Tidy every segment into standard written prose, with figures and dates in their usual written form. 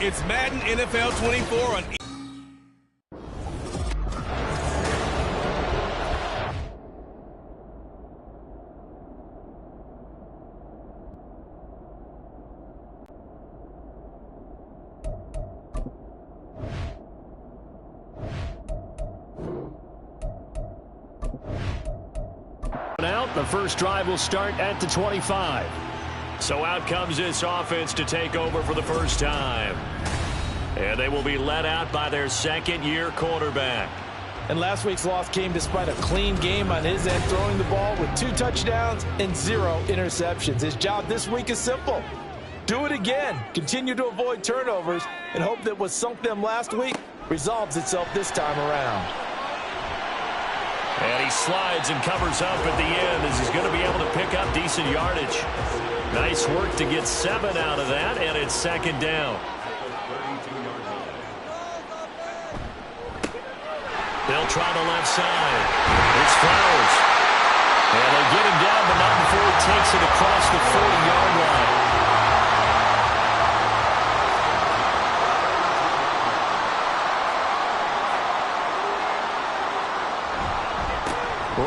It's Madden NFL 24 on Out, the first drive will start at the 25. So out comes this offense to take over for the first time. And they will be led out by their second-year quarterback. And last week's loss came despite a clean game on his end, throwing the ball with 2 touchdowns and 0 interceptions. His job this week is simple. Do it again. Continue to avoid turnovers and hope that what sunk them last week resolves itself this time around. And he slides and covers up at the end as he's going to be able to pick up decent yardage. Nice work to get 7 out of that, and it's second down. They'll try the left side. It's Flowers. And they get him down, but not before he takes it across the 40-yard line.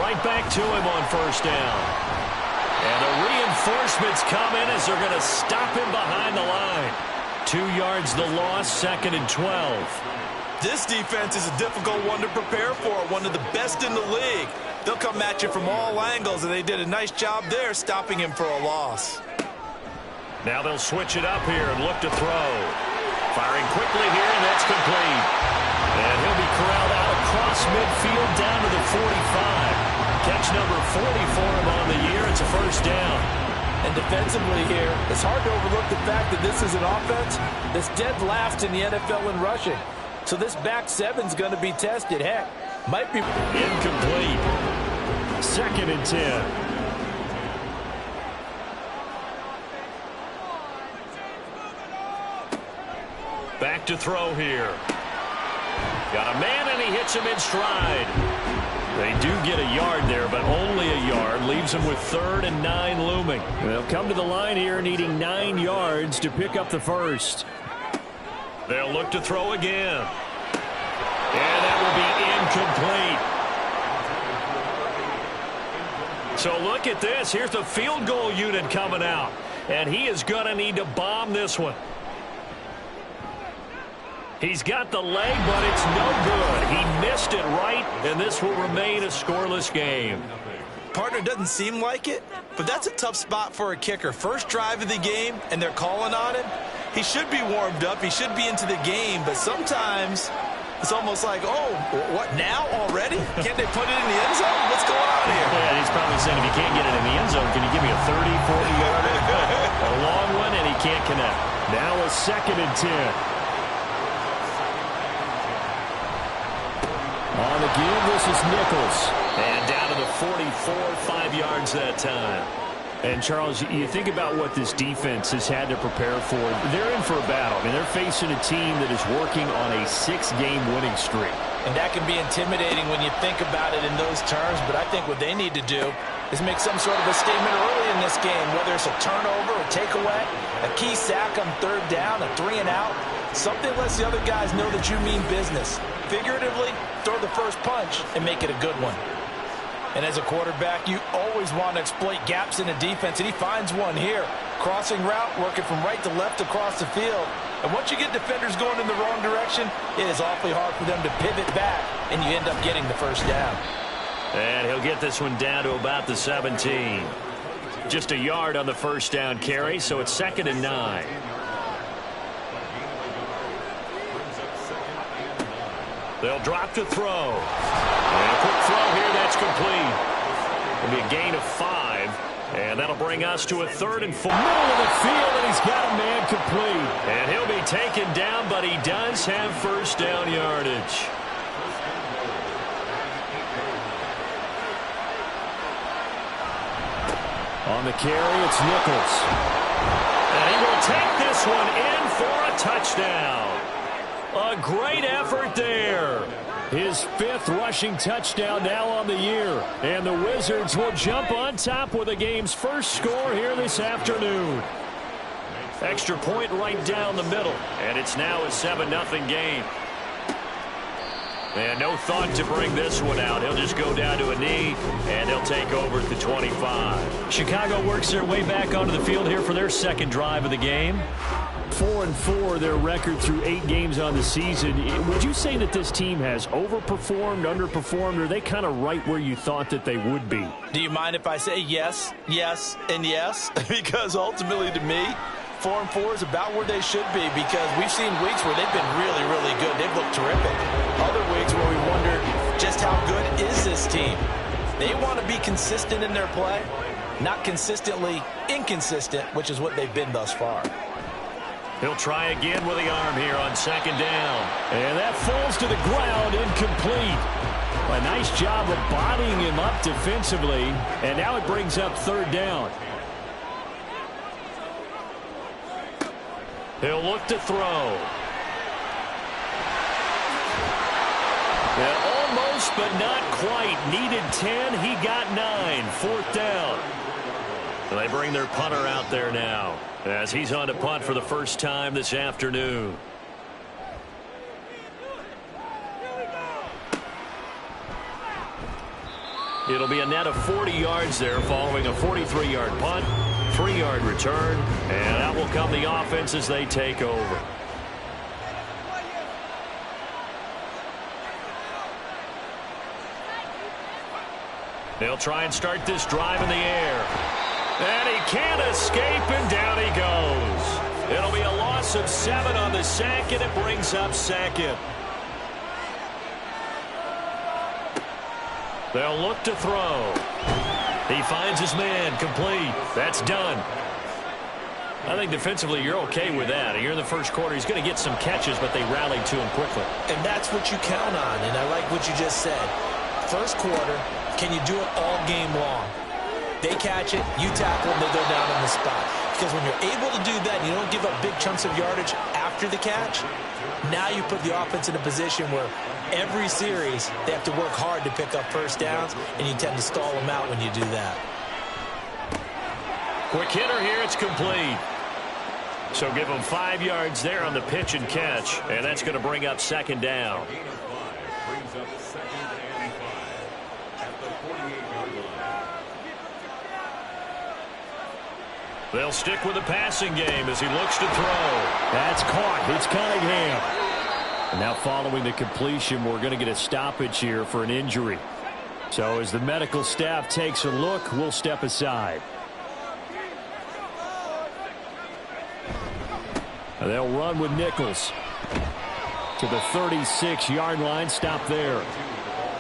Right back to him on first down. And the reinforcements come in as they're going to stop him behind the line. 2 yards the loss, 2nd and 12. This defense is a difficult one to prepare for, one of the best in the league. They'll come at you from all angles, and they did a nice job there stopping him for a loss. Now they'll switch it up here and look to throw. Firing quickly here, and that's complete. And he'll be corralled out across midfield down to the 45. Catch number 40 for him on the year. It's a first down. And defensively here, it's hard to overlook the fact that this is an offense that's dead last in the NFL in rushing. So this back seven's going to be tested. Heck, might be incomplete. 2nd and 10. Back to throw here. Got a man, and he hits him in stride. They do get a yard there, but only a yard. Leaves them with 3rd and 9 looming. They'll come to the line here needing 9 yards to pick up the first. They'll look to throw again. And that will be incomplete. So look at this. Here's the field goal unit coming out. And he is going to need to bomb this one. He's got the leg, but it's no good. He missed it right, and this will remain a scoreless game. Partner, doesn't seem like it, but that's a tough spot for a kicker. First drive of the game, and they're calling on him. He should be warmed up. He should be into the game, but sometimes it's almost like, oh, what, now already? Can't they put it in the end zone? What's going on here? Yeah, he's probably saying, if you can't get it in the end zone, can you give me a 30, 40-yarder? A long one, and he can't connect. Now a 2nd and 10. On the give, this is Nichols. And down to the 44, 5 yards that time. And, Charles, you think about what this defense has had to prepare for. They're in for a battle. I mean, they're facing a team that is working on a 6-game winning streak. And that can be intimidating when you think about it in those terms, but I think what they need to do is make some sort of a statement early in this game, whether it's a turnover, a takeaway, a key sack on 3rd down, a 3-and-out. Something lets the other guys know that you mean business. Figuratively, throw the first punch and make it a good one. And as a quarterback, you always want to exploit gaps in the defense, and he finds one here. Crossing route, working from right to left across the field. And once you get defenders going in the wrong direction, it is awfully hard for them to pivot back, and you end up getting the first down. And he'll get this one down to about the 17. Just a yard on the first down carry, so it's 2nd and 9. They'll drop to throw. And a quick throw here, that's complete. It'll be a gain of 5. And that'll bring us to a 3rd and 4. Middle of the field, and he's got a man complete. And he'll be taken down, but he does have first down yardage. On the carry, it's Nichols. And he will take this one in for a touchdown. A great effort there. His 5th rushing touchdown now on the year. And the Wizards will jump on top with the game's first score here this afternoon. Extra point right down the middle. And it's now a 7-0 game. And no thought to bring this one out. He'll just go down to a knee, and they'll take over at the 25. Chicago works their way back onto the field here for their second drive of the game. 4-4, their record through 8 games on the season. Would you say that this team has overperformed, underperformed, or are they kind of right where you thought that they would be? Do you mind if I say yes, yes, and yes? Because ultimately to me, 4-4 is about where they should be, because we've seen weeks where they've been really, really good. They've looked terrific. Other weeks where we wondered just how good is this team. They want to be consistent in their play, not consistently inconsistent, which is what they've been thus far. He'll try again with the arm here on second down. And that falls to the ground, incomplete. A nice job of bodying him up defensively, and now it brings up third down. He'll look to throw. Yeah, almost, but not quite. Needed 10. He got 9. Fourth down. And they bring their punter out there now, as he's on to punt for the first time this afternoon. It'll be a net of 40 yards there following a 43-yard punt, 3-yard return, and that will come the offense as they take over. They'll try and start this drive in the air. And he can't escape, and down he goes. It'll be a loss of 7 on the sack, and it brings up second. They'll look to throw. He finds his man, complete. That's done. I think defensively you're okay with that. You're in the first quarter. He's going to get some catches, but they rallied to him quickly. And that's what you count on, and I like what you just said. First quarter, can you do it all game long? They catch it, you tackle them, they go down on the spot. Because when you're able to do that, you don't give up big chunks of yardage after the catch, now you put the offense in a position where every series they have to work hard to pick up first downs, and you tend to stall them out when you do that. Quick hitter here, it's complete. So give them 5 yards there on the pitch and catch, and that's going to bring up second down. They'll stick with the passing game as he looks to throw. That's caught. It's Cunningham. And now following the completion, we're going to get a stoppage here for an injury. So as the medical staff takes a look, we'll step aside. And they'll run with Nichols to the 36-yard line. Stop there.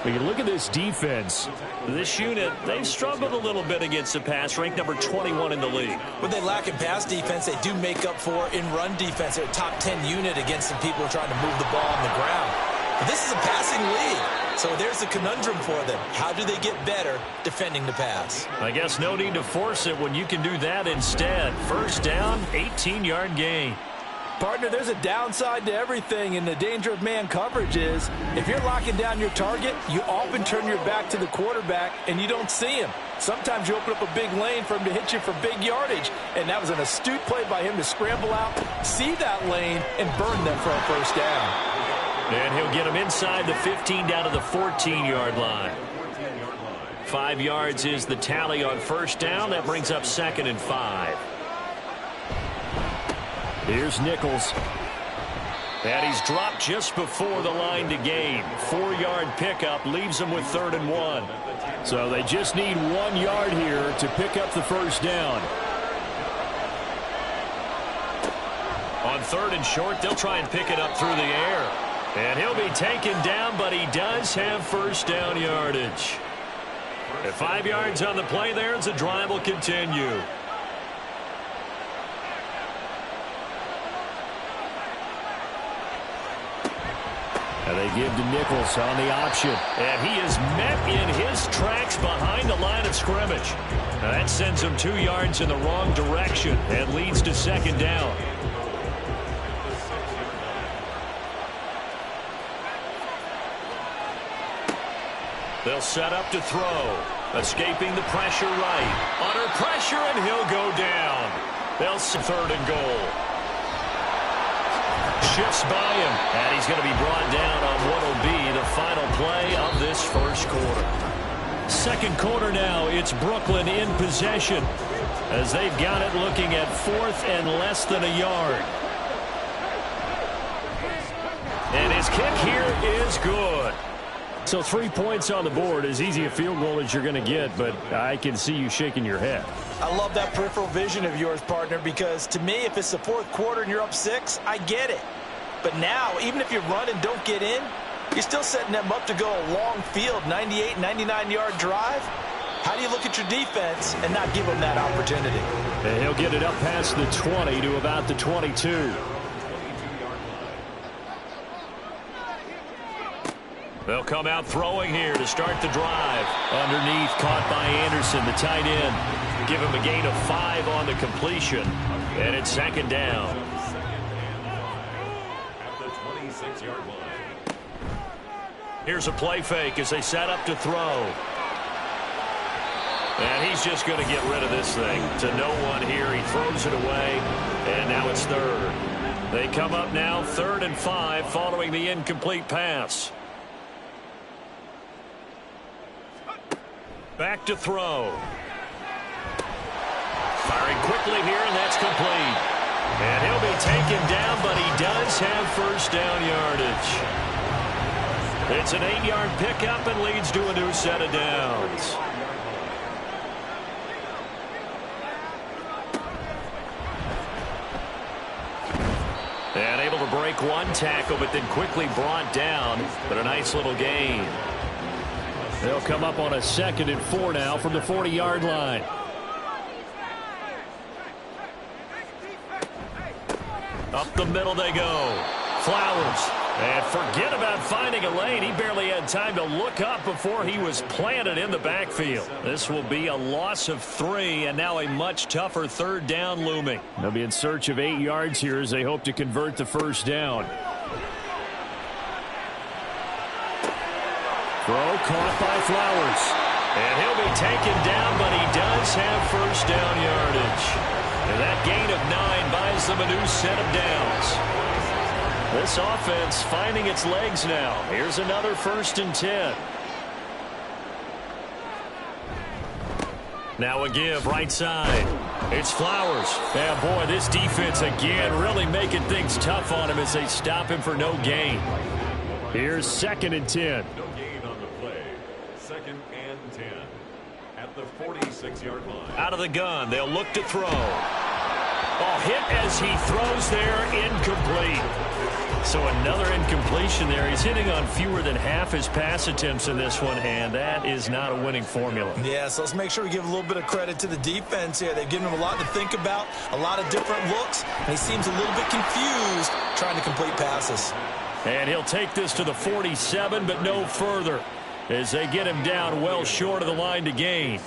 When you look at this defense, this unit, they've struggled a little bit against the pass, ranked number 21 in the league. What they lack in pass defense, they do make up for in run defense. They're a top 10 unit against some people who are trying to move the ball on the ground. But this is a passing league, so there's a conundrum for them. How do they get better defending the pass? I guess no need to force it when you can do that instead. First down, 18-yard gain. Partner, there's a downside to everything, and the danger of man coverage is if you're locking down your target, you often turn your back to the quarterback and you don't see him. Sometimes you open up a big lane for him to hit you for big yardage, and that was an astute play by him to scramble out, see that lane, and burn them for a first down. And he'll get him inside the 15 down to the 14-yard line. 5 yards is the tally on first down. That brings up second and 5. Here's Nichols. And he's dropped just before the line to gain. 4-yard pickup leaves him with 3rd and 1. So they just need 1 yard here to pick up the first down. On 3rd and short, they'll try and pick it up through the air. And he'll be taken down, but he does have first down yardage. At 5 yards on the play there, as the drive will continue. And they give to Nichols on the option. And he is met in his tracks behind the line of scrimmage. Now that sends him 2 yards in the wrong direction and leads to second down. They'll set up to throw. Escaping the pressure right. Under pressure, and he'll go down. They'll see 3rd and goal. Shifts by him, and he's going to be brought down on what will be the final play of this first quarter. Second quarter now, it's Brooklyn in possession as they've got it looking at 4th and less than a yard. And his kick here is good. So 3 points on the board, as easy a field goal as you're going to get, but I can see you shaking your head. I love that peripheral vision of yours, partner, because to me, if it's the 4th quarter and you're up 6, I get it. But now, even if you run and don't get in, you're still setting them up to go a long field, 98, 99-yard drive. How do you look at your defense and not give them that opportunity? And he'll get it up past the 20 to about the 22. They'll come out throwing here to start the drive. Underneath, caught by Anderson, the tight end. Give him a gain of 5 on the completion. And it's 2nd down. At the 26-yard line. Here's a play fake as they set up to throw. And he's just going to get rid of this thing. To no one here. He throws it away. And now it's 3rd. They come up now 3rd and 5 following the incomplete pass. Back to throw. Firing quickly here, and that's complete. And he'll be taken down, but he does have 1st down yardage. It's an 8-yard pickup and leads to a new set of downs. And able to break one tackle, but then quickly brought down, but a nice little gain. They'll come up on a 2nd and 4 now from the 40-yard line. Up the middle they go. Flowers. And forget about finding a lane. He barely had time to look up before he was planted in the backfield. This will be a loss of 3, and now a much tougher 3rd down looming. They'll be in search of 8 yards here as they hope to convert the 1st down. Throw caught by Flowers. And he'll be taken down, but he does have 1st down yardage. And that gain of 9 buys them a new set of downs. This offense finding its legs now. Here's another 1st and 10. Now a give right side. It's Flowers. Yeah, boy, this defense again really making things tough on him as they stop him for no gain. Here's 2nd and 10. No gain on the play. 2nd and 10 at the 46-yard line. Out of the gun, they'll look to throw. Oh, hit as he throws there, incomplete. So another incompletion there. He's hitting on fewer than half his pass attempts in this one, and that is not a winning formula. Yeah, so let's make sure we give a little bit of credit to the defense here. They've given him a lot to think about, a lot of different looks, and he seems a little bit confused trying to complete passes. And he'll take this to the 47, but no further, as they get him down well short of the line to gain.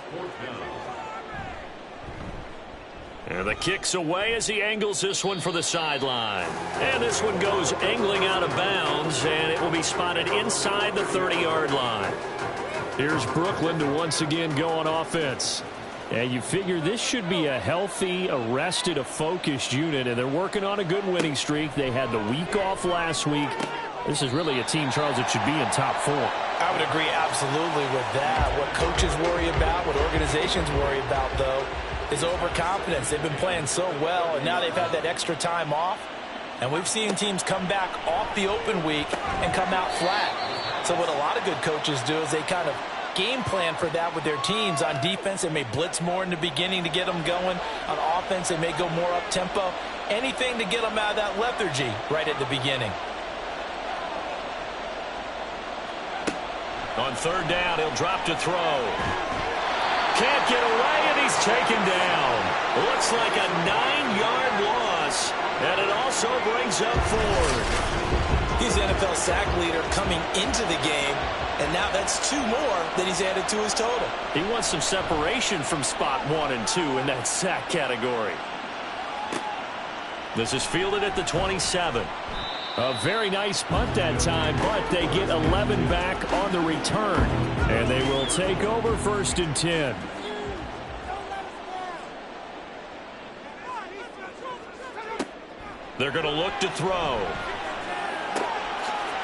And the kick's away as he angles this one for the sideline. And this one goes angling out of bounds, and it will be spotted inside the 30-yard line. Here's Brooklyn to once again go on offense. And you figure this should be a healthy, a focused unit, and they're working on a good winning streak. They had the week off last week. This is really a team, Charles, that should be in top 4. I would agree absolutely with that. What coaches worry about, what organizations worry about, though, is overconfidence. They've been playing so well, and now they've had that extra time off. And we've seen teams come back off the open week and come out flat. So what a lot of good coaches do is they kind of game plan for that with their teams. On defense, they may blitz more in the beginning to get them going. On offense, they may go more up-tempo. Anything to get them out of that lethargy right at the beginning. On 3rd down, he'll drop to throw. Can't get away, and he's taken down. Looks like a 9-yard loss, and it also brings up 4. He's the NFL sack leader coming into the game, and now that's 2 more that he's added to his total. He wants some separation from spot 1 and 2 in that sack category. This is fielded at the 27. A very nice punt that time, but they get 11 back on the return. And they will take over 1st and 10. They're going to look to throw.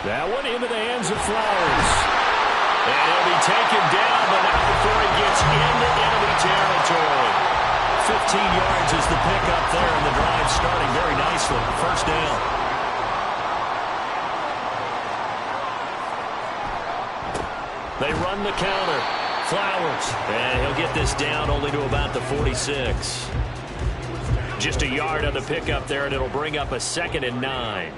That one into the hands of Flowers. And he'll be taken down, but not before he gets into enemy territory. 15 yards is the pickup there, and the drive starting very nicely. First down. They run the counter. Flowers. And he'll get this down only to about the 46. Just a yard on the pickup there, and it'll bring up a 2nd and 9.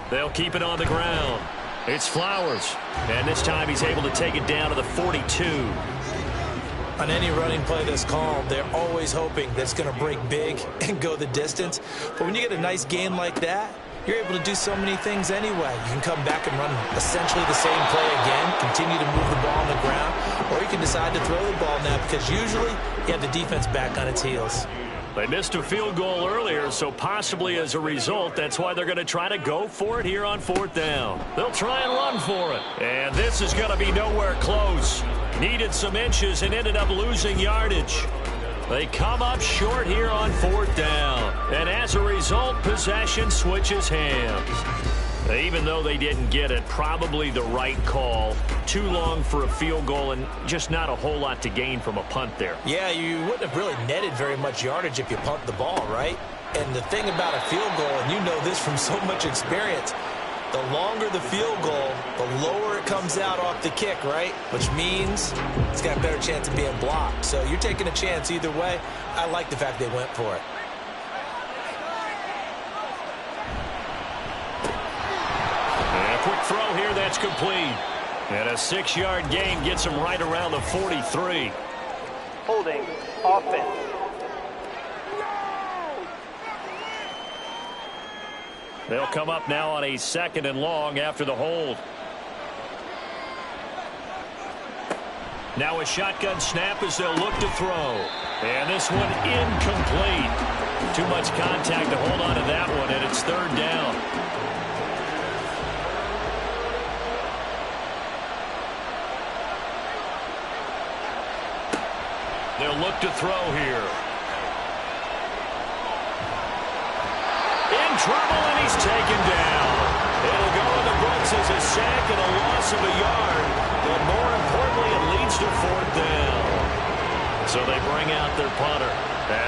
They'll keep it on the ground. It's Flowers. And this time he's able to take it down to the 42. On any running play that's called, they're always hoping that it's going to break big and go the distance. But when you get a nice gain like that, you're able to do so many things anyway. You can come back and run essentially the same play again, continue to move the ball on the ground, or you can decide to throw the ball now because usually you have the defense back on its heels. They missed a field goal earlier, so possibly as a result, that's why they're going to try to go for it here on 4th down. They'll try and run for it. And this is going to be nowhere close. Needed some inches and ended up losing yardage. They come up short here on 4th down. And as a result, possession switches hands. Even though they didn't get it, probably the right call. Too long for a field goal and just not a whole lot to gain from a punt there. Yeah, you wouldn't have really netted very much yardage if you punt the ball, right? And the thing about a field goal, and you know this from so much experience, the longer the field goal, the lower it comes out off the kick, right? Which means it's got a better chance of being blocked. So you're taking a chance either way. I like the fact they went for it. And a quick throw here that's complete. And a 6-yard gain gets him right around the 43. Holding offense. They'll come up now on a 2nd and long after the hold. Now a shotgun snap as they'll look to throw. And this one incomplete. Too much contact to hold on to that one, and it's 3rd down. They'll look to throw here. In trouble, and he's taken down. It'll go in the books as a sack and a loss of a yard. But more importantly, it leads to 4th down. So they bring out their punter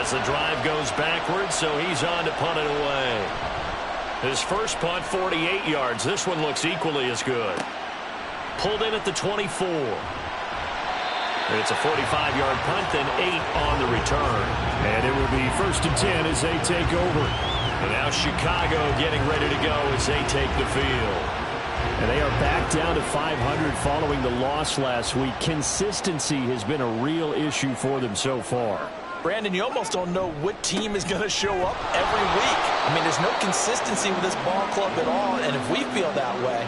as the drive goes backwards, so he's on to punt it away. His first punt, 48 yards. This one looks equally as good. Pulled in at the 24. It's a 45-yard punt, then 8 on the return. And it will be 1st and 10 as they take over. And now Chicago getting ready to go as they take the field. And they are back down to 500 following the loss last week. Consistency has been a real issue for them so far. Brandon, you almost don't know what team is going to show up every week. I mean, there's no consistency with this ball club at all, and if we feel that way,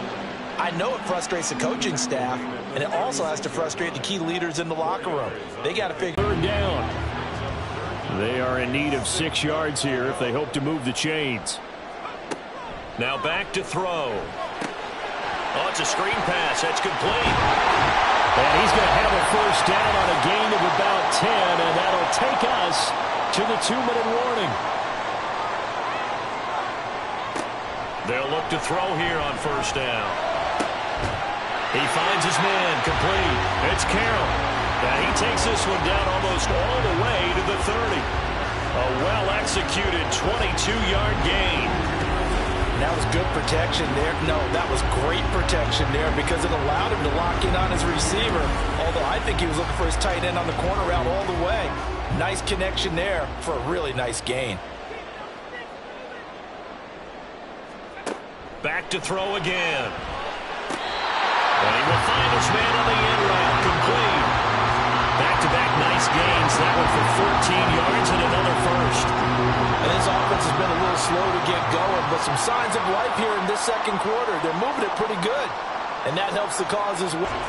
I know it frustrates the coaching staff, and it also has to frustrate the key leaders in the locker room. They got to figure 3rd down. They are in need of 6 yards here if they hope to move the chains. Now back to throw. Oh, it's a screen pass. That's complete. And he's going to have a 1st down on a gain of about 10, and that'll take us to the 2-minute warning. They'll look to throw here on 1st down. He finds his man, complete. It's Carroll. And he takes this one down almost all the way to the 30. A well-executed 22-yard gain. And that was good protection there. No, that was great protection there because it allowed him to lock in on his receiver. Although I think he was looking for his tight end on the corner route all the way. Nice connection there for a really nice gain. Back to throw again. And he will find his man on the end route, complete. Back-to-back nice gains. That one for 14 yards and another 1st. And his offense has been a little slow to get going, but some signs of life here in this 2nd quarter. They're moving it pretty good, and that helps the cause as well.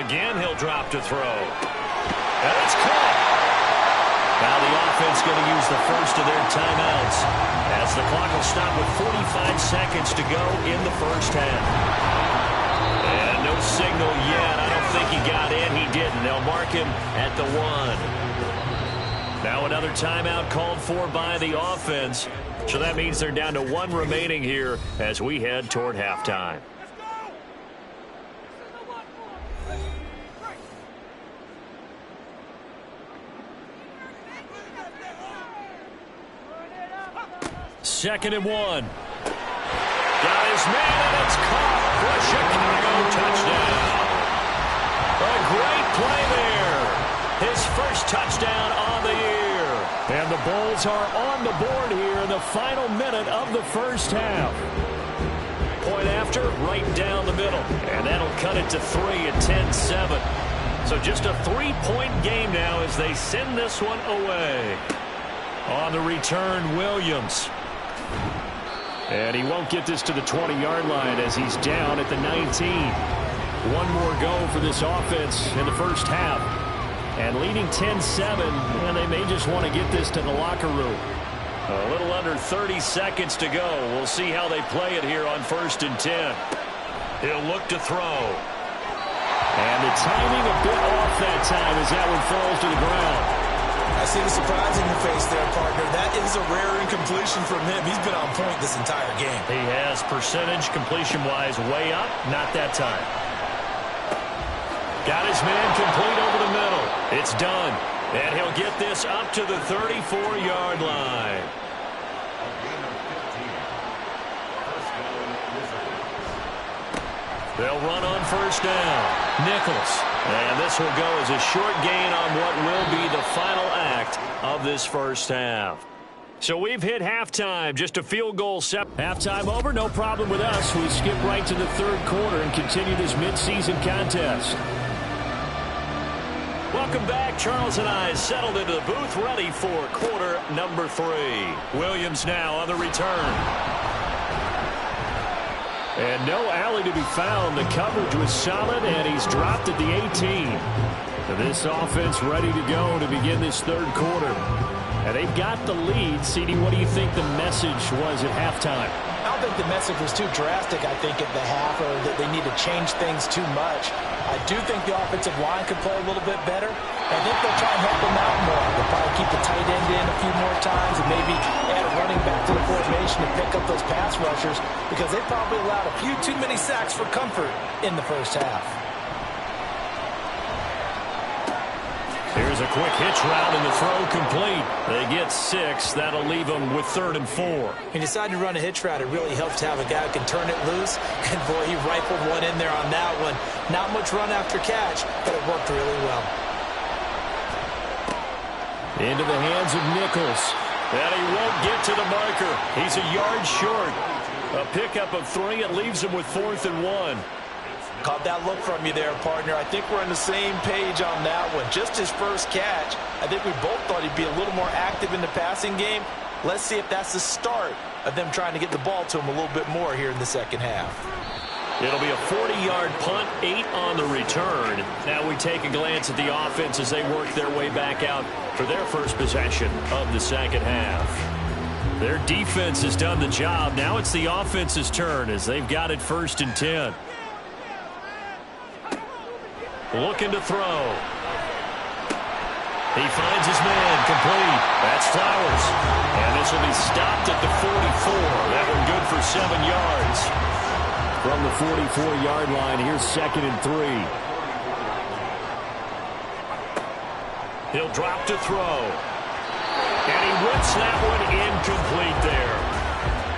Again, he'll drop to throw. And it's caught. Now the offense going to use the 1st of their timeouts as the clock will stop with 45 seconds to go in the 1st half. And no signal signal yet. I don't think he got in. He didn't. They'll mark him at the 1. Now another timeout called for by the offense. So that means they're down to 1 remaining here as we head toward halftime. Second and 1. Got his man, and it's caught for a Chicago touchdown. A great play there. His first touchdown on the year. And the Bulls are on the board here in the final minute of the first half. Point after, right down the middle. And that'll cut it to 3 at 10-7. So just a 3-point game now as they send this one away. On the return, Williams. And he won't get this to the 20-yard line as he's down at the 19. One more go for this offense in the first half. And leading 10-7, and they may just want to get this to the locker room. A little under 30 seconds to go. We'll see how they play it here on 1st and 10. He'll look to throw. And the timing a bit off that time as that one falls to the ground. I see the surprise in your face there, partner. That is a rare incompletion from him. He's been on point this entire game. He has percentage completion-wise way up. Not that time. Got his man complete over the middle. It's done. And he'll get this up to the 34-yard line. They'll run on 1st down. Nichols. And this will go as a short gain on what will be the final act of this first half. So we've hit halftime. Just a field goal set. Halftime over, no problem with us. We skip right to the 3rd quarter and continue this midseason contest. Welcome back. Charles and I settled into the booth ready for quarter number 3. Williams now on the return. And no alley to be found. The coverage was solid, and he's dropped at the 18. So this offense ready to go to begin this 3rd quarter. And they've got the lead. CD, what do you think the message was at halftime? I don't think the message was too drastic, I think, at the half, or that they need to change things too much. I do think the offensive line could play a little bit better. I think they'll try and help them out more. They'll probably keep the tight end in a few more times and maybe add a running back to the formation and pick up those pass rushers because they probably allowed a few too many sacks for comfort in the first half. Here's a quick hitch route and the throw complete. They get 6. That'll leave them with 3rd and 4. When you decide to run a hitch route, it really helps to have a guy who can turn it loose. And, boy, he rifled one in there on that one. Not much run after catch, but it worked really well. Into the hands of Nichols. And he won't get to the marker. He's a yard short. A pickup of 3. It leaves him with 4th and 1. Caught that look from you there, partner. I think we're on the same page on that one. Just his first catch. I think we both thought he'd be a little more active in the passing game. Let's see if that's the start of them trying to get the ball to him a little bit more here in the second half. It'll be a 40-yard punt, 8 on the return. Now we take a glance at the offense as they work their way back out for their first possession of the second half. Their defense has done the job. Now it's the offense's turn as they've got it 1st and 10. Looking to throw. He finds his man complete. That's Flowers. And this will be stopped at the 44. That one good for 7 yards. From the 44-yard line, here's 2nd and 3. He'll drop to throw. And he whips that one incomplete there.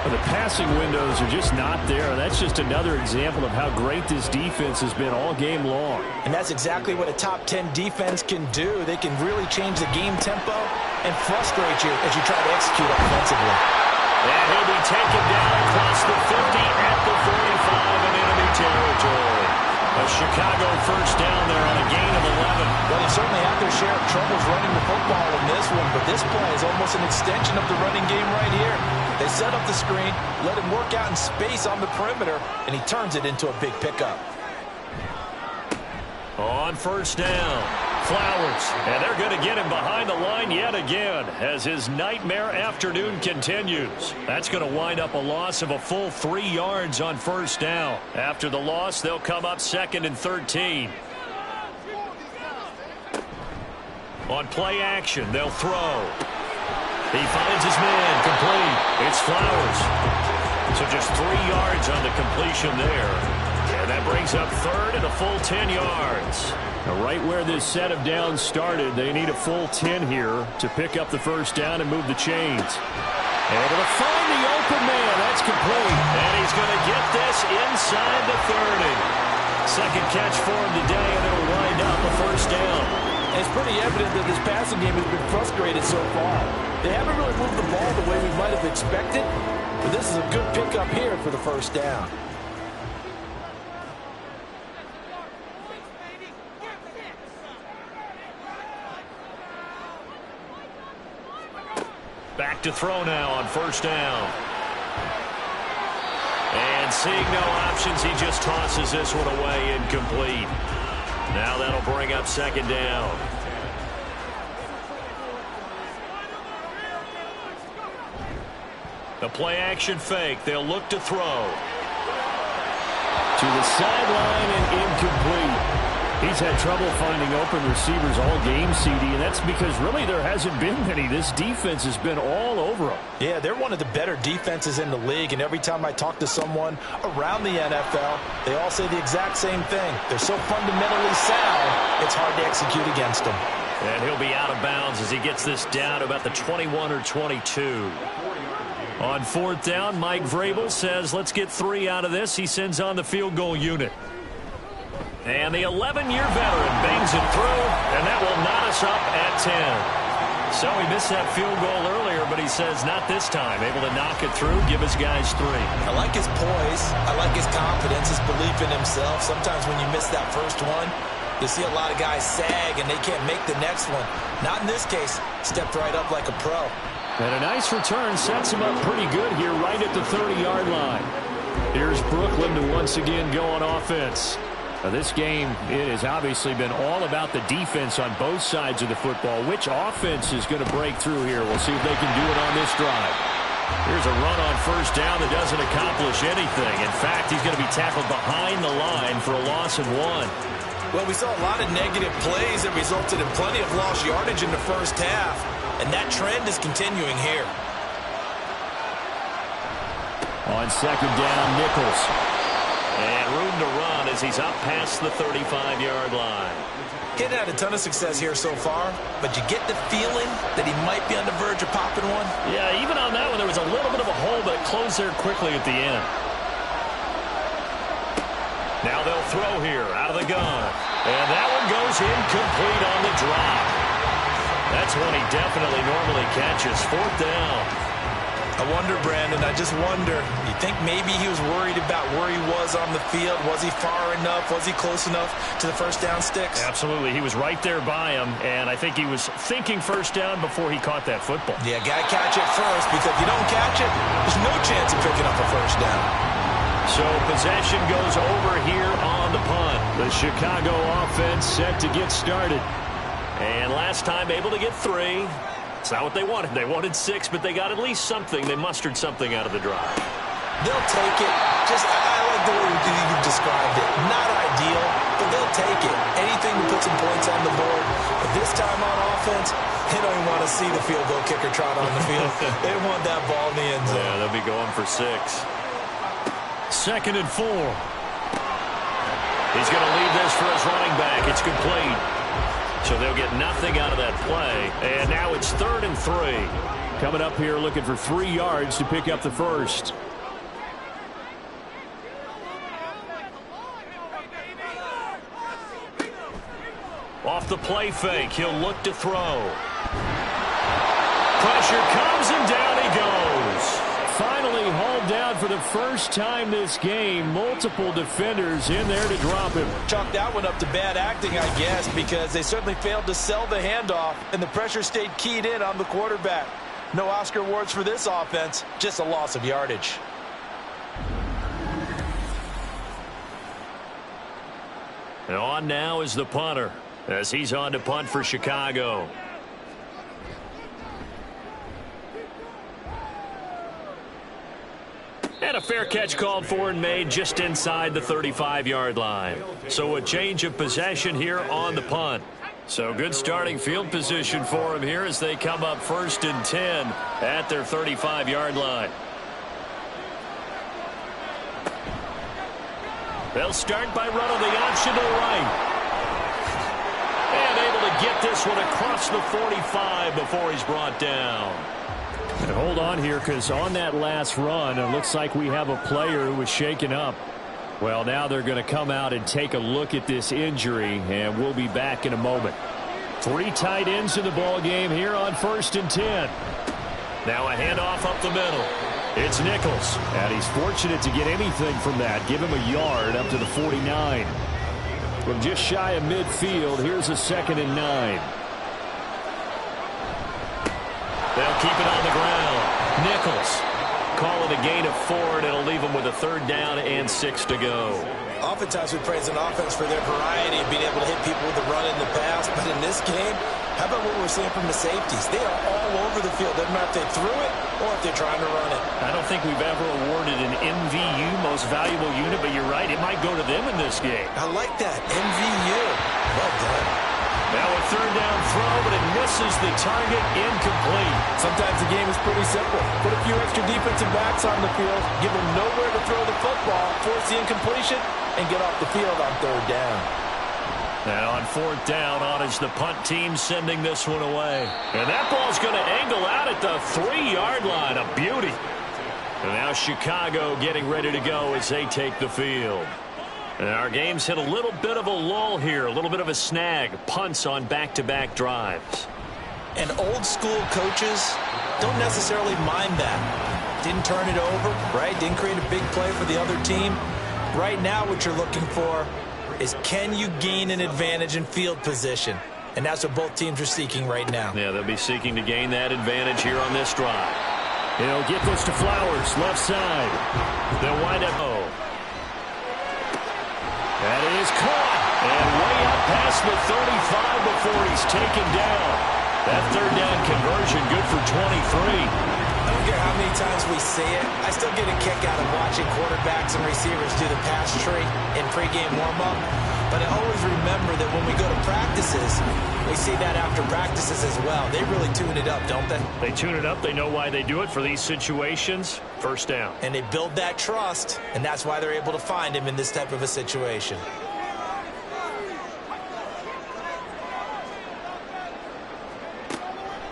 Well, the passing windows are just not there. That's just another example of how great this defense has been all game long. And that's exactly what a top 10 defense can do. They can really change the game tempo and frustrate you as you try to execute offensively. And he'll be taken down across the 50 at the 45 in enemy territory. A Chicago first down there on a gain of 11. Well, they certainly have their share of troubles running the football in this one, but this play is almost an extension of the running game right here. They set up the screen, let him work out in space on the perimeter, and he turns it into a big pickup. On 1st down, Flowers, and they're going to get him behind the line yet again as his nightmare afternoon continues. That's going to wind up a loss of a full 3 yards on first down. After the loss, they'll come up 2nd and 13. On play action, they'll throw. He finds his man, complete. It's Flowers. So just 3 yards on the completion there. And that brings up 3rd and a full 10 yards. Now, right where this set of downs started, they need a full 10 here to pick up the first down and move the chains. Able to find the open man. That's complete. And he's going to get this inside the 30. Second catch for him today, and it'll wind up a first down. It's pretty evident that this passing game has been frustrated so far. They haven't really moved the ball the way we might have expected, but this is a good pickup here for the first down. Back to throw now on first down. And seeing no options, he just tosses this one away, incomplete. Now that'll bring up 2nd down. The play action fake. They'll look to throw. To the sideline and incomplete. He's had trouble finding open receivers all game, CD, and that's because really there hasn't been many. This defense has been all over them. Yeah, they're one of the better defenses in the league, and every time I talk to someone around the NFL, they all say the exact same thing. They're so fundamentally sound, it's hard to execute against them. And he'll be out of bounds as he gets this down to about the 21 or 22. On 4th down, Mike Vrabel says, let's get 3 out of this. He sends on the field goal unit. And the 11-year veteran bangs it through, and that will knot us up at 10. So he missed that field goal earlier, but he says not this time. Able to knock it through, give his guys 3. I like his poise. I like his confidence, his belief in himself. Sometimes when you miss that first one, you see a lot of guys sag, and they can't make the next one. Not in this case. Stepped right up like a pro. And a nice return sets him up pretty good here right at the 30-yard line. Here's Brooklyn to once again go on offense. This game, it has obviously been all about the defense on both sides of the football. Which offense is going to break through here? We'll see if they can do it on this drive. Here's a run on first down that doesn't accomplish anything. In fact, he's going to be tackled behind the line for a loss of 1. Well, we saw a lot of negative plays that resulted in plenty of lost yardage in the first half, and that trend is continuing here. On 2nd down, Nichols. And room to run as he's up past the 35-yard line. Getting had a ton of success here so far, but you get the feeling that he might be on the verge of popping one. Yeah, even on that one, there was a little bit of a hole, but it closed there quickly at the end. Now they'll throw here out of the gun. And that one goes incomplete on the drop. That's one he definitely normally catches. 4th down. I wonder, Brandon, I just wonder, you think maybe he was worried about where he was on the field? Was he far enough? Was he close enough to the first down sticks? Absolutely. He was right there by him, and I think he was thinking first down before he caught that football. Yeah, got to catch it first, because if you don't catch it, there's no chance of picking up a first down. So possession goes over here on the punt. The Chicago offense set to get started. And last time able to get 3. It's not what they wanted. They wanted 6, but they got at least something. They mustered something out of the drive. They'll take it. I like the way you described it. Not ideal, but they'll take it. Anything to put some points on the board. But this time on offense, they don't even want to see the field goal kicker trot on the field. They want that ball in the end zone. Yeah, they'll be going for 6. 2nd and 4. He's going to leave this for his running back. It's complete. So they'll get nothing out of that play. And now it's 3rd and 3. Coming up here looking for 3 yards to pick up the first. Off the play fake, he'll look to throw. Pressure comes and down he goes. Finally hauled down for the first time this game. Multiple defenders in there to drop him. Chalk that one up to bad acting, I guess, because they certainly failed to sell the handoff, and the pressure stayed keyed in on the quarterback. No Oscar awards for this offense, just a loss of yardage. And on now is the punter. as he's on to punt for Chicago. And a fair catch called for and made just inside the 35-yard line. So a change of possession here on the punt. So good starting field position for him here as they come up 1st and 10 at their 35-yard line. They'll start by running the option to the right. And able to get this one across the 45 before he's brought down. And hold on here, because on that last run, it looks like we have a player who was shaken up. Well, now they're going to come out and take a look at this injury, and we'll be back in a moment. 3 tight ends in the ball game here on 1st and 10. Now a handoff up the middle. It's Nichols, and he's fortunate to get anything from that. Give him a yard up to the 49. From just shy of midfield, here's a 2nd and 9. They'll keep it on the ground. Nichols call it a gain of 4, and it'll leave them with a 3rd down and 6 to go. Oftentimes we praise an offense for their variety of being able to hit people with the run in the pass, but in this game, how about what we're seeing from the safeties? They are all over the field. Doesn't matter if they threw it or if they're trying to run it. I don't think we've ever awarded an MVU, most valuable unit, but you're right, it might go to them in this game. I like that, MVU. Well done. Now a 3rd down throw, but it misses the target, incomplete. Sometimes the game is pretty simple. Put a few extra defensive backs on the field, give them nowhere to throw the football, force the incompletion, and get off the field on 3rd down. Now on 4th down, on is the punt team sending this one away. And that ball's going to angle out at the 3-yard line. A beauty. And now Chicago getting ready to go as they take the field. And our game's hit a little bit of a lull here, a little bit of a snag. Punts on back-to-back drives. And old school coaches don't necessarily mind that. Didn't turn it over, right? Didn't create a big play for the other team. Right now what you're looking for is, can you gain an advantage in field position? And that's what both teams are seeking right now. Yeah, they'll be seeking to gain that advantage here on this drive. He'll get this to Flowers, left side. They'll wind up. That is caught. And way up past the 35 before he's taken down. That 3rd down conversion good for 23. I don't care how many times we say it, I still get a kick out of watching quarterbacks and receivers do the pass tree in pregame warm-up. But I always remember that when we go to practices, we see that after practices as well. They really tune it up, don't they? They tune it up. They know why they do it for these situations. 1st down. And they build that trust, and that's why they're able to find him in this type of a situation.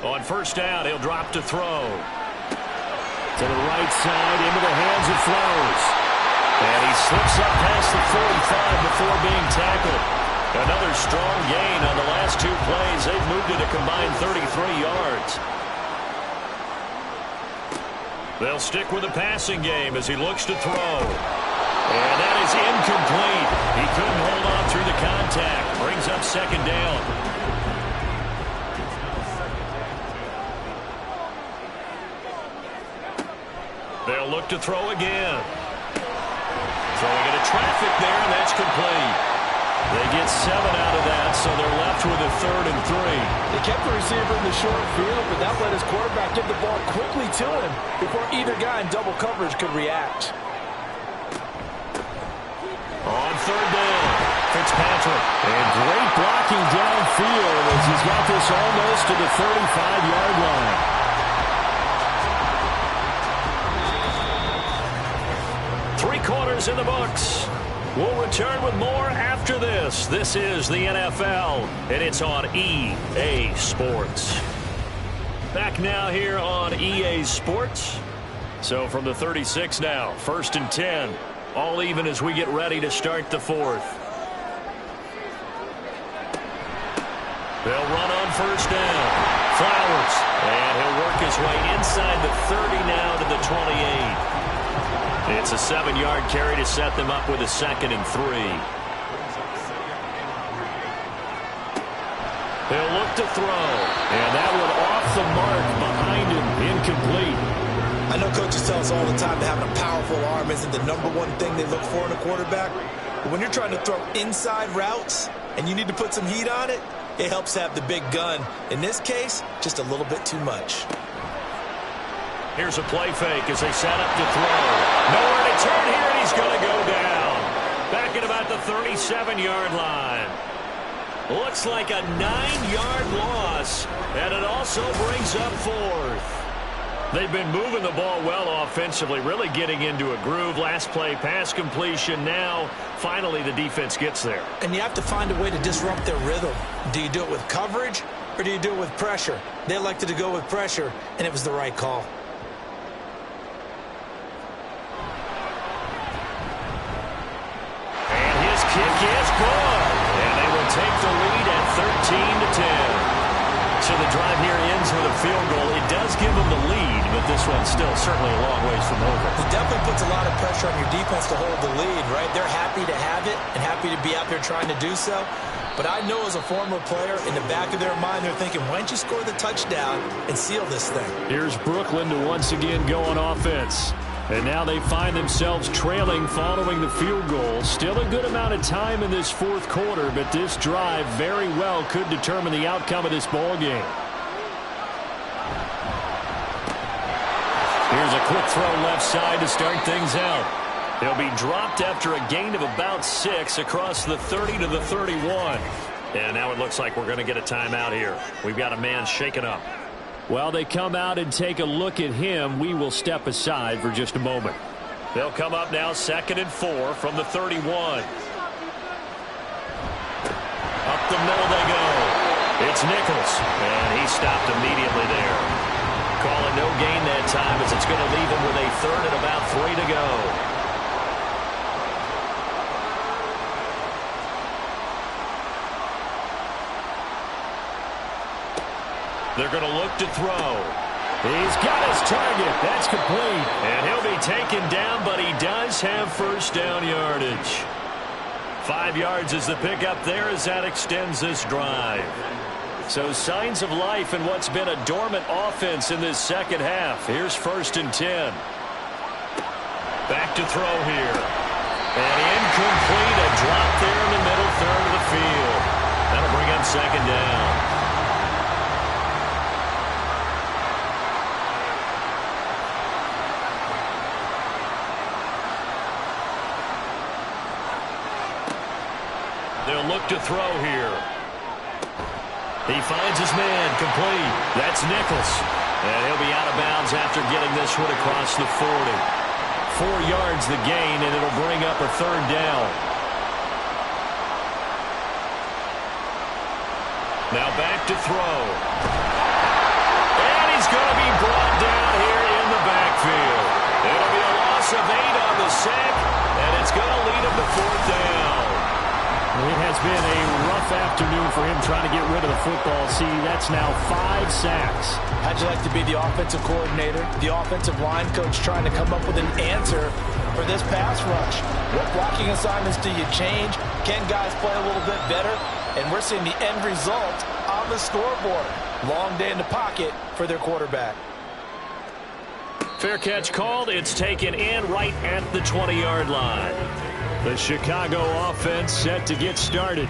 On 1st down, he'll drop to throw. To the right side, into the hands of Flowers. And he slips up past the 45 before being tackled. Another strong gain on the last 2 plays. They've moved it a combined 33 yards. They'll stick with the passing game as he looks to throw. And that is incomplete. He couldn't hold on through the contact. Brings up 2nd down. They'll look to throw again. Throwing into traffic there, and that's complete. They get 7 out of that, so they're left with a 3rd and 3. They kept the receiver in the short field, but that let his quarterback get the ball quickly to him before either guy in double coverage could react. On 3rd down, Fitzpatrick. And great blocking downfield as he's got this almost to the 35-yard line. 3 quarters in the books. We'll return with more after this. This is the NFL, and it's on EA Sports. Back now here on EA Sports. So from the 36 now, 1st and 10. All even as we get ready to start the 4th. They'll run on 1st down. Flowers. And he'll work his way inside the 30 now to the 28. It's a 7-yard carry to set them up with a 2nd and 3. They'll look to throw. And that one off the mark behind him. Incomplete. I know coaches tell us all the time that having a powerful arm isn't the #1 thing they look for in a quarterback. But when you're trying to throw inside routes, and you need to put some heat on it, it helps have the big gun. In this case, just a little bit too much. Here's a play fake as they set up to throw. Nowhere to turn here, and he's going to go down. Back at about the 37-yard line. Looks like a 9-yard loss, and it also brings up 4th. They've been moving the ball well offensively, really getting into a groove. Last play, pass completion. Now, finally, the defense gets there. And you have to find a way to disrupt their rhythm. Do you do it with coverage, or do you do it with pressure? They elected to go with pressure, and it was the right call. And his kick is good. And they will take the lead at 13-10. So the drive here ends with a field goal. It does give them the lead, but this one's still certainly a long ways from over. It definitely puts a lot of pressure on your defense to hold the lead, right? They're happy to have it and happy to be out there trying to do so. But I know as a former player, in the back of their mind, they're thinking, why don't you score the touchdown and seal this thing? Here's Brooklyn to once again go on offense. And now they find themselves trailing following the field goal. Still a good amount of time in this 4th quarter, but this drive very well could determine the outcome of this ball game. Here's a quick throw left side to start things out. They'll be dropped after a gain of about 6 across the 30 to the 31. And now it looks like we're going to get a timeout here. We've got a man shaken up. While they come out and take a look at him, we will step aside for just a moment. They'll come up now 2nd and 4 from the 31. Up the middle they go. It's Nichols, and he stopped immediately there. Calling no gain that time as it's going to leave him with a 3rd and about 3 to go. They're going to look to throw. He's got his target. That's complete. And he'll be taken down, but he does have first down yardage. 5 yards is the pickup there as that extends this drive. So signs of life in what's been a dormant offense in this second half. Here's 1st and 10. Back to throw here. And incomplete. A drop there in the middle 3rd of the field. That'll bring up 2nd down. They'll look to throw here. He finds his man complete. That's Nichols. And he'll be out of bounds after getting this one across the 40. 4 yards the gain, and it'll bring up a 3rd down. Now back to throw. And he's going to be brought down here in the backfield. It'll be a loss of 8 on the sack, and it's going to lead him to 4th down. It has been a rough afternoon for him trying to get rid of the football. See, that's now 5 sacks. How'd you like to be the offensive coordinator, the offensive line coach trying to come up with an answer for this pass rush? What blocking assignments do you change? Can guys play a little bit better? And we're seeing the end result on the scoreboard. Long day in the pocket for their quarterback. Fair catch called. It's taken in right at the 20-yard line. The Chicago offense set to get started.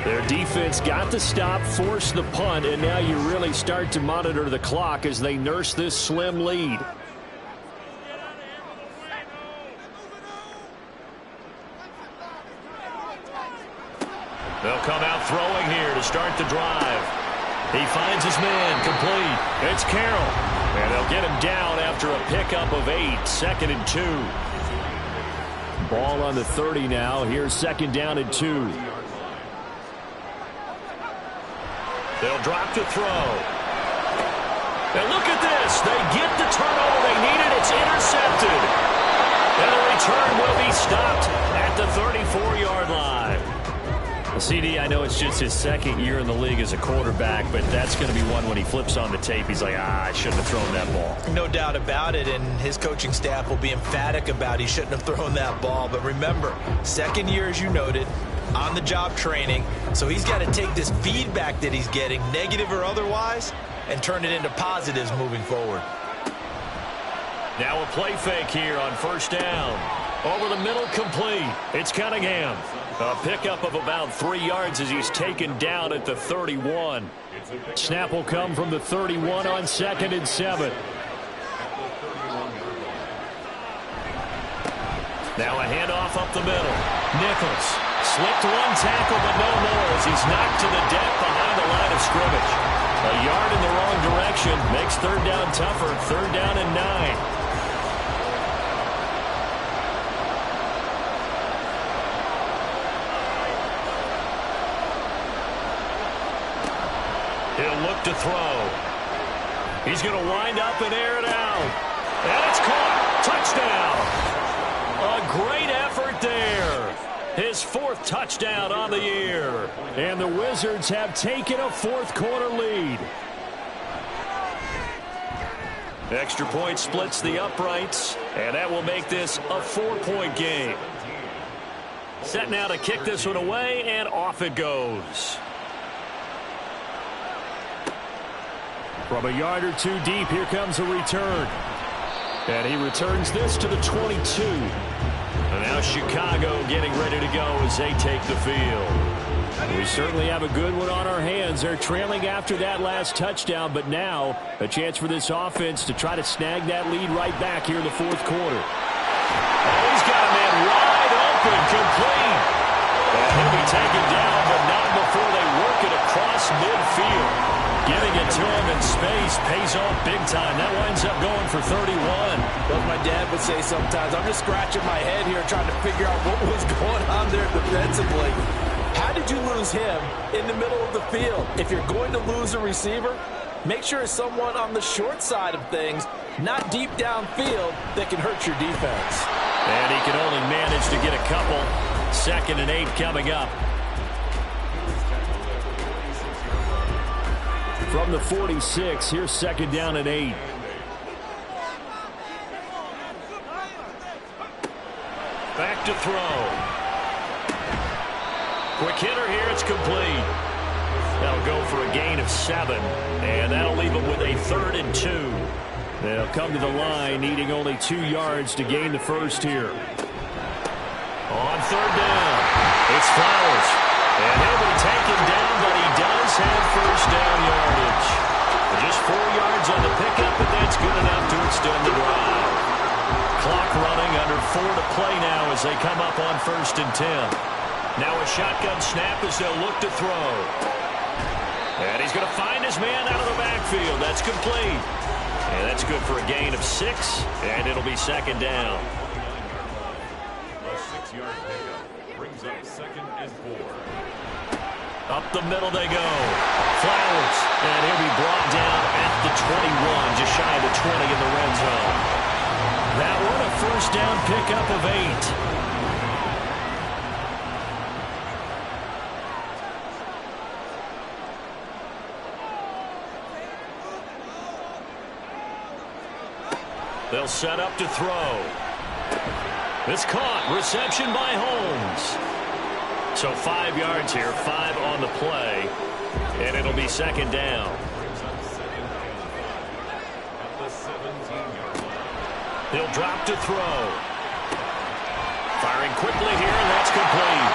Their defense got the stop, forced the punt, and now you really start to monitor the clock as they nurse this slim lead. They'll come out throwing here to start the drive. He finds his man complete. It's Carroll. And they'll get him down after a pickup of 8. 2nd and 2. Ball on the 30 now. Here's 2nd down and 2. They'll drop to throw. And look at this. They get the turnover they needed. It's intercepted. And the return will be stopped at the 34-yard line. CD, I know it's just his 2nd year in the league as a quarterback, but that's going to be one when he flips on the tape. He's like, I shouldn't have thrown that ball. No doubt about it, and his coaching staff will be emphatic about he shouldn't have thrown that ball. But remember, 2nd year, as you noted, on-the-job training. So he's got to take this feedback that he's getting, negative or otherwise, and turn it into positives moving forward. Now a play fake here on 1st down. Over the middle, complete. It's Cunningham. A pickup of about 3 yards as he's taken down at the 31. Snap will come from the 31 on 2nd and 7. Now a handoff up the middle. Nichols slipped one tackle, but no more as he's knocked to the deck behind the line of scrimmage. A yard in the wrong direction makes 3rd down tougher. 3rd down and 9. He'll look to throw. He's going to wind up and air it out. And it's caught. Touchdown. A great effort there. His 4th touchdown on the year. And the Wizards have taken a 4th quarter lead. Extra point splits the uprights, and that will make this a 4-point game. Set now to kick this one away, and off it goes. From a yard or 2 deep, here comes a return. And he returns this to the 22. And now Chicago getting ready to go as they take the field. We certainly have a good one on our hands. They're trailing after that last touchdown, but now a chance for this offense to try to snag that lead right back here in the 4th quarter. Oh, he's got a man wide open, complete. And he'll be taken down, but not before they work it across midfield. Giving it to him in space pays off big time. That winds up going for 31. As my dad would say sometimes, I'm just scratching my head here trying to figure out what was going on there defensively. How did you lose him in the middle of the field? If you're going to lose a receiver, make sure it's someone on the short side of things, not deep downfield, that can hurt your defense. And he can only manage to get a couple. 2nd and 8 coming up. From the 46, here's 2nd down and 8. Back to throw. Quick hitter here, it's complete. That'll go for a gain of 7, and that'll leave them with a 3rd and 2. They'll come to the line, needing only 2 yards to gain the first here. On 3rd down, it's Flowers. And he'll be taken down, but he does have 1st down yardage. Just 4 yards on the pickup, but that's good enough to extend the drive. Clock running, under 4 to play now as they come up on 1st and 10. Now a shotgun snap as they'll look to throw. And he's going to find his man out of the backfield. That's complete. And that's good for a gain of 6, and it'll be 2nd down. A 6-yard pickup brings up 2nd and 4. Up the middle they go. Flowers. And he'll be brought down at the 21, just shy of the 20 in the red zone. That one a 1st down pickup of 8. They'll set up to throw. It's caught. Reception by Holmes. So 5 yards here, 5 on the play, and it'll be 2nd down. He'll drop to throw. Firing quickly here, and that's complete.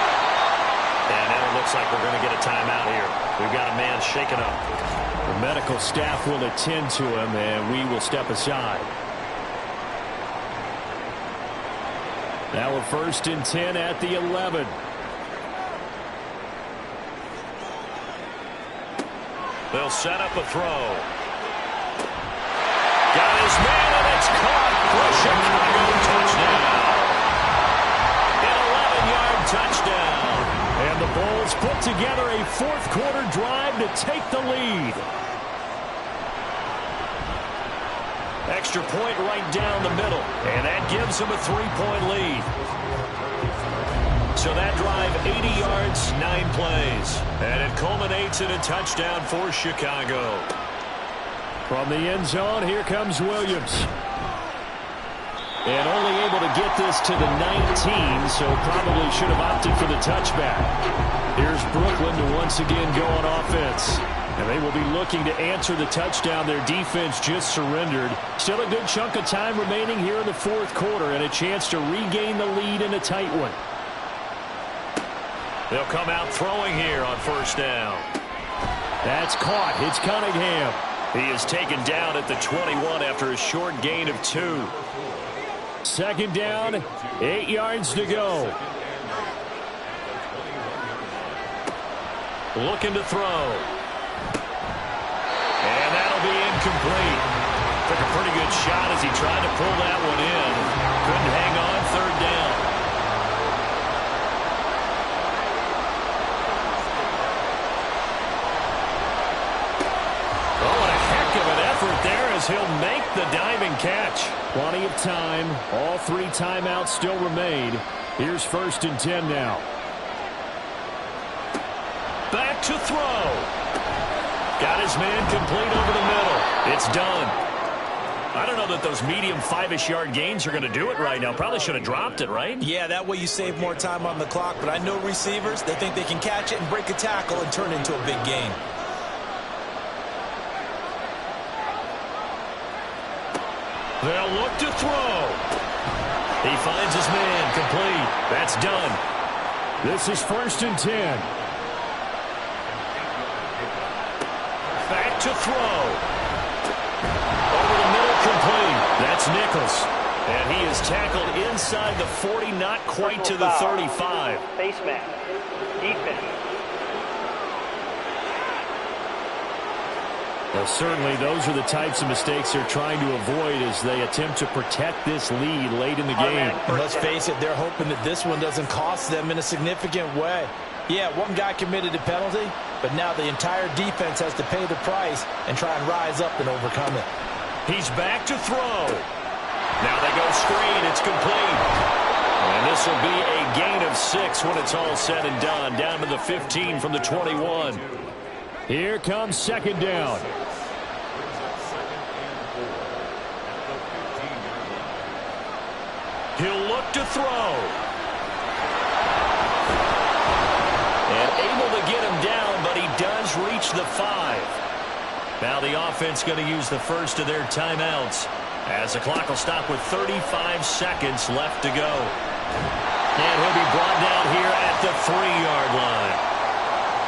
And now it looks like we're going to get a timeout here. We've got a man shaken up. The medical staff will attend to him, and we will step aside. Now a 1st and 10 at the 11. They'll set up a throw. Got his man, and it's caught for a Chicago touchdown. An 11-yard touchdown. And the Bulls put together a 4th quarter drive to take the lead. Extra point right down the middle, and that gives them a 3-point lead. So that drive, 80 yards, 9 plays. And it culminates in a touchdown for Chicago. From the end zone, here comes Williams. And only able to get this to the 19, so probably should have opted for the touchback. Here's Brooklyn to once again go on offense. And they will be looking to answer the touchdown. Their defense just surrendered. Still a good chunk of time remaining here in the 4th quarter and a chance to regain the lead in a tight one. They'll come out throwing here on first down. That's caught. It's Cunningham. He is taken down at the 21 after a short gain of 2. Second down, 8 yards to go. Looking to throw. And that'll be incomplete. Took a pretty good shot as he tried to pull that one in. Couldn't hang on, third down. Oh, what a heck of an effort there as he'll make the diving catch. Plenty of time. All 3 timeouts still remain. Here's first and 10 now. Back to throw. Got his man complete over the middle. It's done. I don't know that those medium 5-ish yard gains are going to do it right now. Probably should have dropped it, right? Yeah, that way you save more time on the clock. But I know receivers, they think they can catch it and break a tackle and turn it into a big gain. They'll look to throw. He finds his man complete. That's done. This is first and 10. Back to throw. Over the middle, complete. That's Nichols. And he is tackled inside the 40, not quite to the 35. Face mask. Defense. Well, certainly those are the types of mistakes they're trying to avoid as they attempt to protect this lead late in the game. And let's face it, they're hoping that this one doesn't cost them in a significant way. Yeah, one guy committed a penalty, but now the entire defense has to pay the price and try and rise up and overcome it. He's back to throw. Now they go screen. It's complete. And this will be a gain of 6 when it's all said and done. Down to the 15 from the 21. Here comes second down. He'll look to throw. And able to get him down, but he does reach the 5. Now the offense going to use the first of their timeouts as the clock will stop with 35 seconds left to go. And he'll be brought down here at the 3-yard line.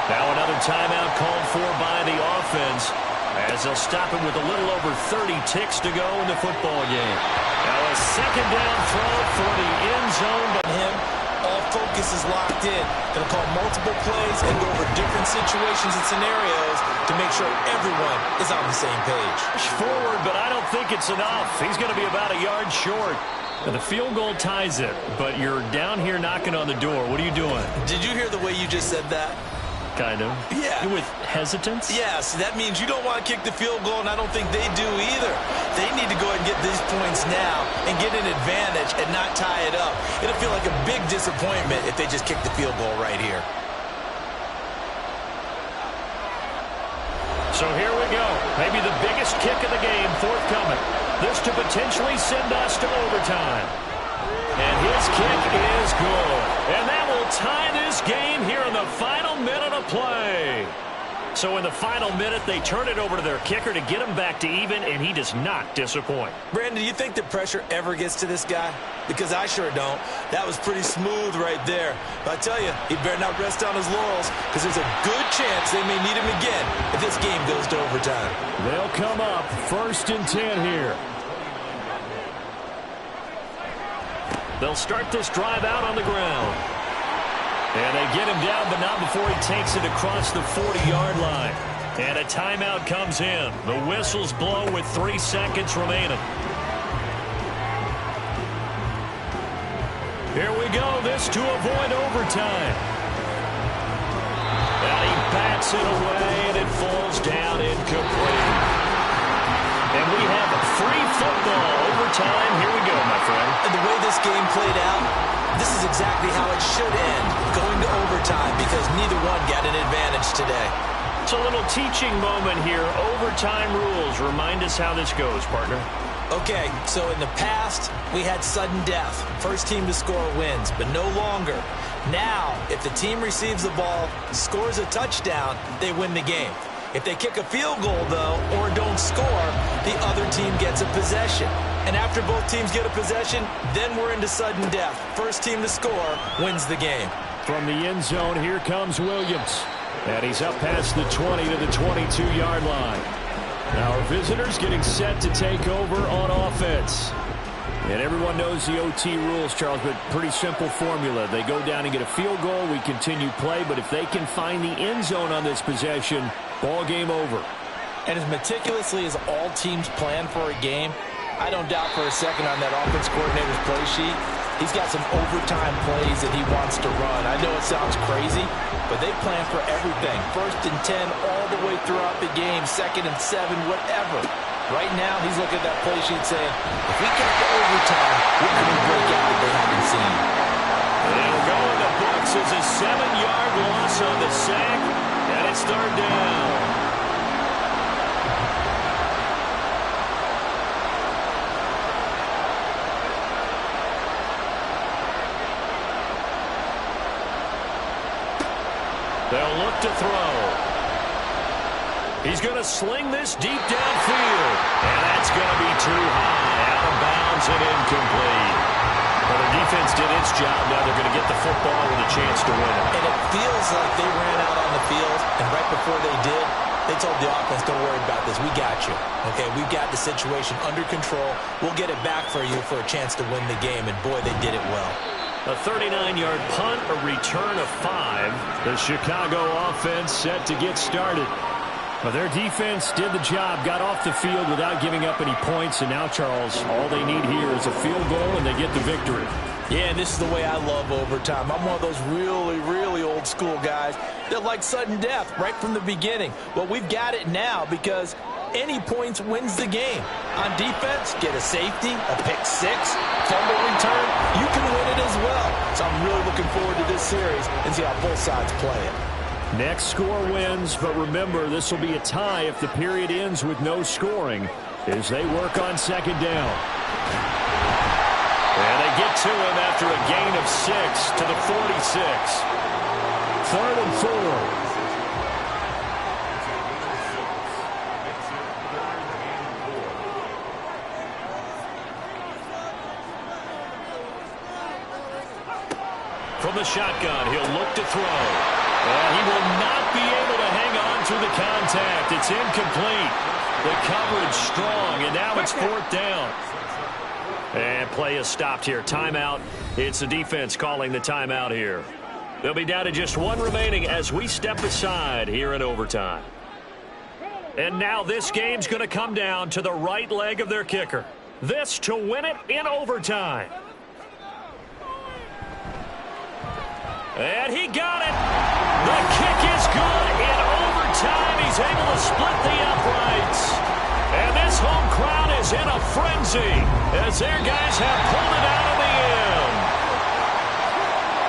Now another timeout called for by the offense as they'll stop him with a little over 30 ticks to go in the football game. Now a second down throw for the end zone, but all focus is locked in. Going to call multiple plays and go over different situations and scenarios to make sure everyone is on the same page. Push forward, but I don't think it's enough. He's going to be about a yard short. Now, the field goal ties it, but you're down here knocking on the door. What are you doing? Did you hear the way you just said that? Kind of. Yeah. With hesitance? Yes, that means you don't want to kick the field goal, and I don't think they do either. They need to go ahead and get these points now and get an advantage and not tie it up. It'll feel like a big disappointment if they just kick the field goal right here. So here we go. Maybe the biggest kick of the game forthcoming. This to potentially send us to overtime. And his kick is good. And that will tie this game here in the final minute of play. So in the final minute, they turn it over to their kicker to get him back to even, and he does not disappoint. Brandon, do you think the pressure ever gets to this guy? Because I sure don't. That was pretty smooth right there. But I tell you, he better not rest on his laurels because there's a good chance they may need him again if this game goes to overtime. They'll come up first and 10 here. They'll start this drive out on the ground. And they get him down, but not before he takes it across the 40-yard line. And a timeout comes in. The whistles blow with 3 seconds remaining. Here we go. This to avoid overtime. And he bats it away, and it falls down incomplete. And we have a free football overtime. Here we go, my friend. And the way this game played out, this is exactly how it should end, going to overtime, because neither one got an advantage today. It's a little teaching moment here. Overtime rules. Remind us how this goes, partner. Okay, so in the past, we had sudden death. First team to score wins, but no longer. Now, if the team receives the ball, scores a touchdown, they win the game. If they kick a field goal, though, or don't score, the other team gets a possession. And after both teams get a possession, then we're into sudden death. First team to score wins the game. From the end zone, here comes Williams. And he's up past the 20 to the 22-yard line. Now our visitors getting set to take over on offense. And everyone knows the OT rules, Charles, but pretty simple formula. They go down and get a field goal, we continue play, but if they can find the end zone on this possession, ball game over. And as meticulously as all teams plan for a game, I don't doubt for a second on that offense coordinator's play sheet, he's got some overtime plays that he wants to run. I know it sounds crazy, but they plan for everything. 1st and 10 all the way throughout the game, 2nd and 7, whatever. Right now, he's looking at that play sheet saying, if we get to overtime, what can we break out that they haven't seen? It'll go in the books as a 7-yard loss on the sack, and it's 3rd down. They'll look to throw. He's going to sling this deep downfield. And that's going to be too high. Out of bounds and incomplete. Well, the defense did its job. Now they're going to get the football with a chance to win it. And it feels like they ran out on the field, and right before they did, they told the offense, don't worry about this. We got you. Okay, we've got the situation under control. We'll get it back for you for a chance to win the game. And, boy, they did it well. A 39-yard punt, a return of 5. The Chicago offense set to get started. Well, their defense did the job, got off the field without giving up any points, and now, Charles, all they need here is a field goal, and they get the victory. Yeah, and this is the way I love overtime. I'm one of those really, really old school guys that like sudden death right from the beginning. Well, we've got it now because any points wins the game. On defense, get a safety, a pick 6, fumble return, you can win it as well. So I'm really looking forward to this series and see how both sides play it. Next score wins, but remember, this will be a tie if the period ends with no scoring as they work on 2nd down. And they get to him after a gain of 6 to the 46. 3rd and 4. From the shotgun, he'll look to throw. And he will not be able to hang on through the contact. It's incomplete. The coverage strong, and now it's 4th down. And play is stopped here. Timeout. It's the defense calling the timeout here. They'll be down to just 1 remaining as we step aside here in overtime. And now this game's going to come down to the right leg of their kicker. This to win it in overtime. And he got it. The kick is good in overtime. He's able to split the uprights. And this home crowd is in a frenzy as their guys have pulled it out in the end.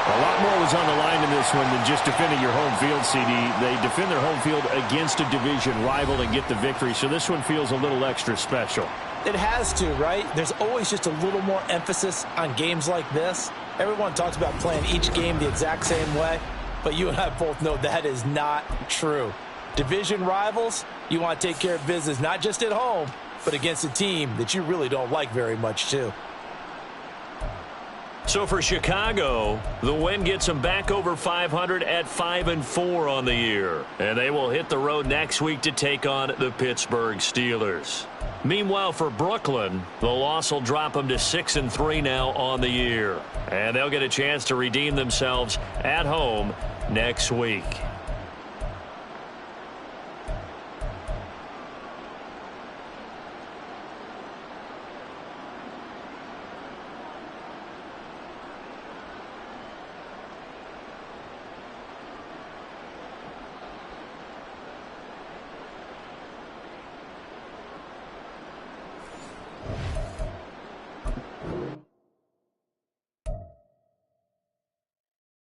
A lot more was on the line in this one than just defending your home field, CD. They defend their home field against a division rival and get the victory, so this one feels a little extra special. It has to, right? There's always just a little more emphasis on games like this. Everyone talks about playing each game the exact same way, but you and I both know that is not true. Division rivals, you want to take care of business, not just at home, but against a team that you really don't like very much, too. So for Chicago, the win gets them back over 500 at 5-4 on the year. And they will hit the road next week to take on the Pittsburgh Steelers. Meanwhile, for Brooklyn, the loss will drop them to 6-3 now on the year. And they'll get a chance to redeem themselves at home next week.